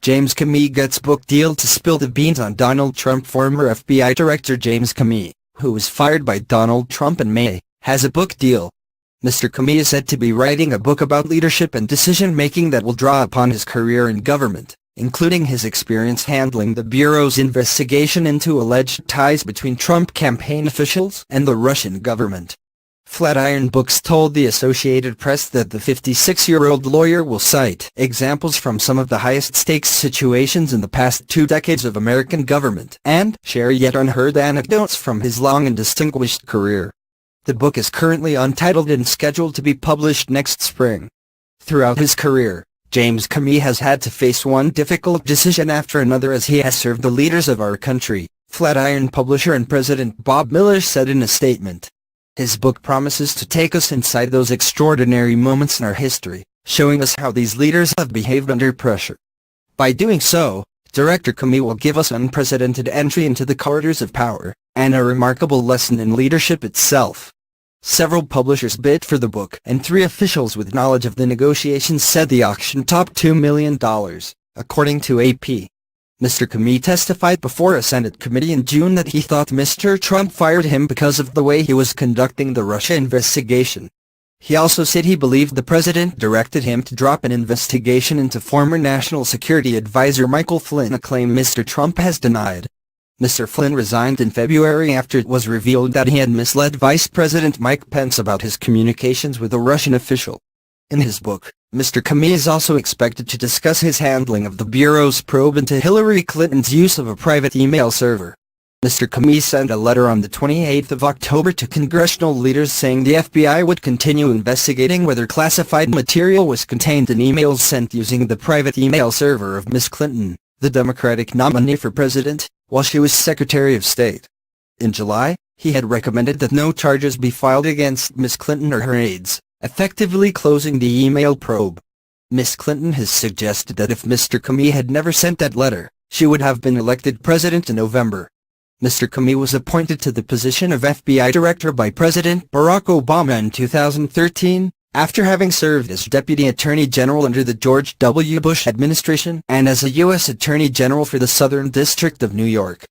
James Comey gets book deal to spill the beans on Donald Trump. Former FBI Director James Comey, who was fired by Donald Trump in May, has a book deal. Mr. Comey is said to be writing a book about leadership and decision-making that will draw upon his career in government, including his experience handling the Bureau's investigation into alleged ties between Trump campaign officials and the Russian government. Flatiron Books told the Associated Press that the 56-year-old lawyer will cite examples from some of the highest-stakes situations in the past 2 decades of American government and share yet unheard anecdotes from his long and distinguished career. The book is currently untitled and scheduled to be published next spring. Throughout his career, James Comey has had to face one difficult decision after another as he has served the leaders of our country, Flatiron publisher and President Bob Miller said in a statement. His book promises to take us inside those extraordinary moments in our history, showing us how these leaders have behaved under pressure. By doing so, Director Comey will give us unprecedented entry into the corridors of power, and a remarkable lesson in leadership itself. Several publishers bid for the book, and 3 officials with knowledge of the negotiations said the auction topped $2 million, according to AP. Mr. Comey testified before a Senate committee in June that he thought Mr. Trump fired him because of the way he was conducting the Russia investigation. He also said he believed the president directed him to drop an investigation into former National Security Advisor Michael Flynn, a claim Mr. Trump has denied. Mr. Flynn resigned in February after it was revealed that he had misled Vice President Mike Pence about his communications with a Russian official. In his book, Mr. Comey is also expected to discuss his handling of the Bureau's probe into Hillary Clinton's use of a private email server. Mr. Comey sent a letter on the 28th of October to congressional leaders saying the FBI would continue investigating whether classified material was contained in emails sent using the private email server of Ms. Clinton, the Democratic nominee for president, while she was Secretary of State. In July, he had recommended that no charges be filed against Ms. Clinton or her aides, effectively closing the email probe. Ms. Clinton has suggested that if Mr. Comey had never sent that letter, she would have been elected president in November. Mr. Comey was appointed to the position of FBI Director by President Barack Obama in 2013, after having served as Deputy Attorney General under the George W. Bush administration and as a U.S. Attorney General for the Southern District of New York.